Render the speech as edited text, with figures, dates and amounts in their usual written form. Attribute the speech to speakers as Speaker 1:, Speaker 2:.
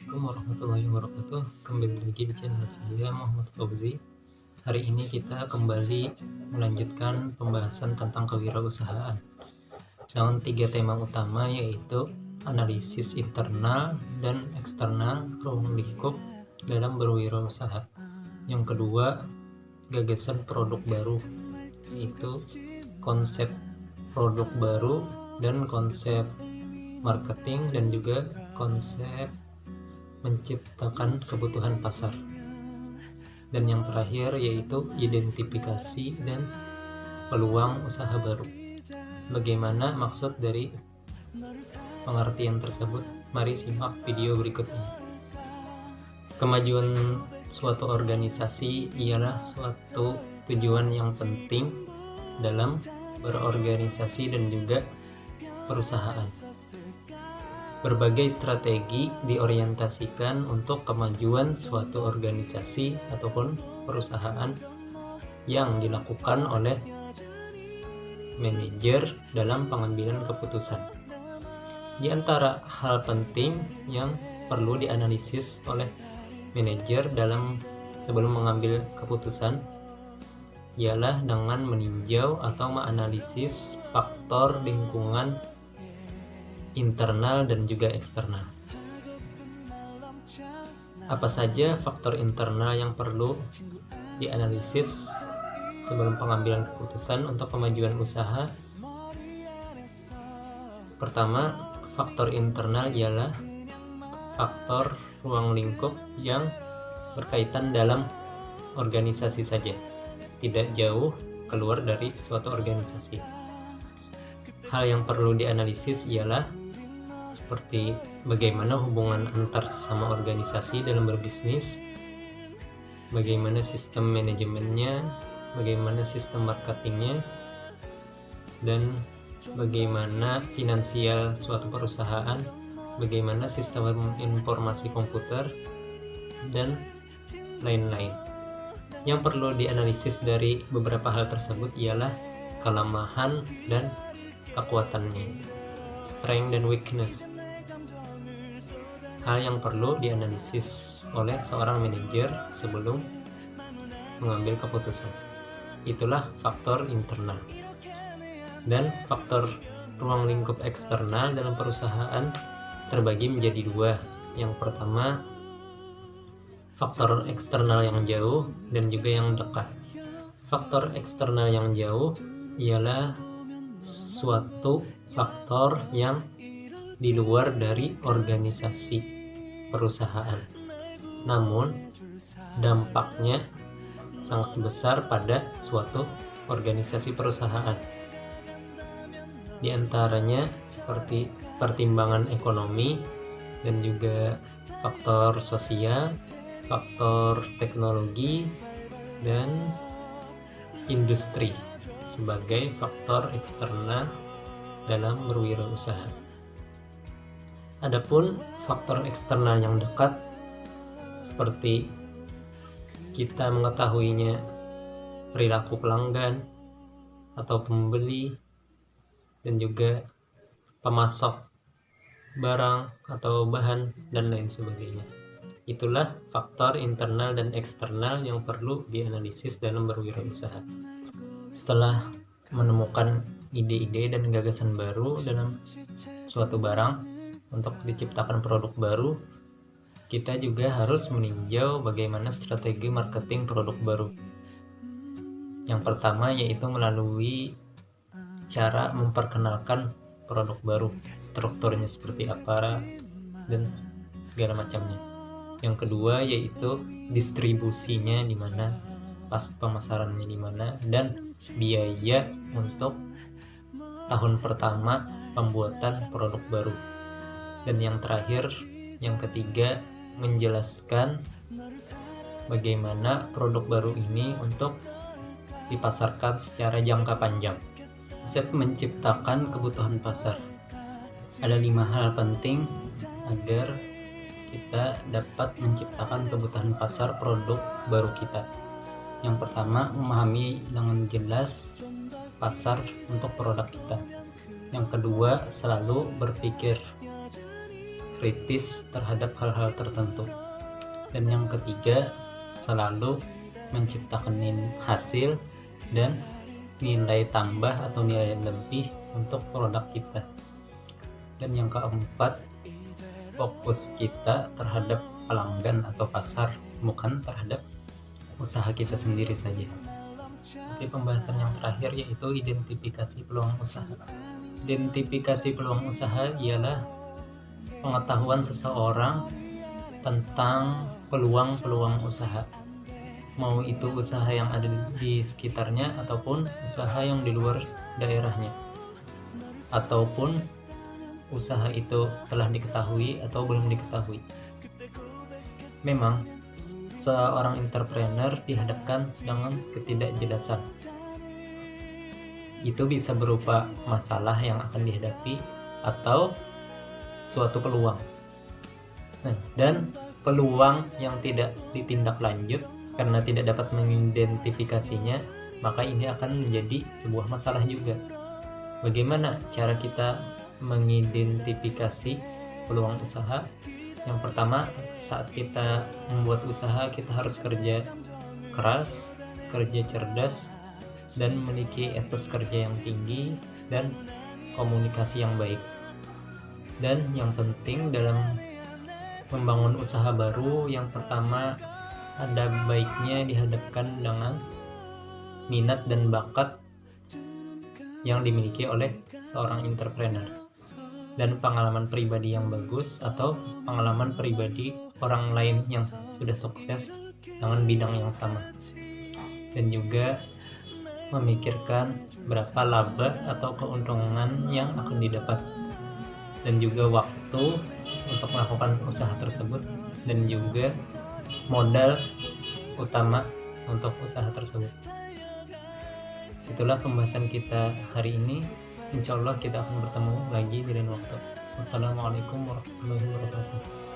Speaker 1: Assalamualaikum warahmatullahi wabarakatuh. Kembali lagi di channel saya, Muhammad Fauzi. Hari ini kita kembali melanjutkan pembahasan tentang kewirausahaan dengan 3 tema utama, yaitu analisis internal dan eksternal ruang lingkup dalam berwirausaha. Yang kedua, gagasan produk baru, yaitu konsep produk baru dan konsep marketing, dan juga konsep menciptakan kebutuhan pasar. Dan yang terakhir yaitu identifikasi dan peluang usaha baru. Bagaimana maksud dari pengertian tersebut? Mari simak video berikut ini. Kemajuan suatu organisasi ialah suatu tujuan yang penting dalam berorganisasi dan juga perusahaan. Berbagai strategi diorientasikan untuk kemajuan suatu organisasi ataupun perusahaan yang dilakukan oleh manajer dalam pengambilan keputusan. Di antara hal penting yang perlu dianalisis oleh manajer dalam sebelum mengambil keputusan ialah dengan meninjau atau menganalisis faktor lingkungan internal dan juga eksternal. Apa saja faktor internal yang perlu dianalisis sebelum pengambilan keputusan untuk kemajuan usaha? Pertama, faktor internal ialah faktor ruang lingkup yang berkaitan dalam organisasi saja, tidak jauh keluar dari suatu organisasi. Hal yang perlu dianalisis ialah seperti bagaimana hubungan antar sesama organisasi dalam berbisnis, bagaimana sistem manajemennya, bagaimana sistem marketingnya, dan bagaimana finansial suatu perusahaan, bagaimana sistem informasi komputer, dan lain-lain. Yang perlu dianalisis dari beberapa hal tersebut ialah kelemahan dan kekuatannya, strength dan weakness. Hal yang perlu dianalisis oleh seorang manajer sebelum mengambil keputusan. Itulah faktor internal. Dan faktor ruang lingkup eksternal dalam perusahaan terbagi menjadi dua. Yang pertama, faktor eksternal yang jauh dan juga yang dekat. Faktor eksternal yang jauh ialah suatu faktor yang di luar dari organisasi perusahaan, namun dampaknya sangat besar pada suatu organisasi perusahaan. Di antaranya seperti pertimbangan ekonomi dan juga faktor sosial, faktor teknologi, dan industri sebagai faktor eksternal dalam berwirausaha. Adapun faktor eksternal yang dekat seperti kita mengetahuinya perilaku pelanggan atau pembeli dan juga pemasok barang atau bahan dan lain sebagainya. Itulah faktor internal dan eksternal yang perlu dianalisis dalam berwirausaha. Setelah menemukan ide-ide dan gagasan baru dalam suatu barang untuk diciptakan produk baru, kita juga harus meninjau bagaimana strategi marketing produk baru. Yang pertama yaitu melalui cara memperkenalkan produk baru, strukturnya seperti apa dan segala macamnya. Yang kedua yaitu distribusinya di mana, pas pemasarannya di mana, dan biaya untuk tahun pertama pembuatan produk baru. Dan yang terakhir, yang ketiga, menjelaskan bagaimana produk baru ini untuk dipasarkan secara jangka panjang. Konsep menciptakan kebutuhan pasar. Ada 5 hal penting agar kita dapat menciptakan kebutuhan pasar produk baru kita. Yang pertama, memahami dengan jelas pasar untuk produk kita. Yang kedua, selalu berpikir kritis terhadap hal-hal tertentu. Dan yang ketiga, selalu menciptakan hasil dan nilai tambah atau nilai lebih untuk produk kita. Dan yang keempat, fokus kita terhadap pelanggan atau pasar, bukan terhadap usaha kita sendiri saja. Oke, pembahasan yang terakhir yaitu identifikasi peluang usaha. Identifikasi peluang usaha ialah pengetahuan seseorang tentang peluang-peluang usaha, mau itu usaha yang ada di sekitarnya ataupun usaha yang di luar daerahnya, ataupun usaha itu telah diketahui atau belum diketahui. Memang seorang entrepreneur dihadapkan dengan ketidakjelasan. Itu bisa berupa masalah yang akan dihadapi atau suatu peluang. Dan peluang yang tidak ditindaklanjut karena tidak dapat mengidentifikasinya, maka ini akan menjadi sebuah masalah juga. Bagaimana cara kita mengidentifikasi peluang usaha? Yang pertama, saat kita membuat usaha, kita harus kerja keras, kerja cerdas, dan memiliki etos kerja yang tinggi dan komunikasi yang baik. Dan yang penting dalam membangun usaha baru, yang pertama ada baiknya dihadapkan dengan minat dan bakat yang dimiliki oleh seorang entrepreneur dan pengalaman pribadi yang bagus atau pengalaman pribadi orang lain yang sudah sukses dengan bidang yang sama, dan juga memikirkan berapa laba atau keuntungan yang akan didapat, dan juga waktu untuk melakukan usaha tersebut, dan juga modal utama untuk usaha tersebut. Itulah pembahasan kita hari ini. Insya Allah kita akan bertemu lagi di lain waktu. Wassalamualaikum warahmatullahi wabarakatuh.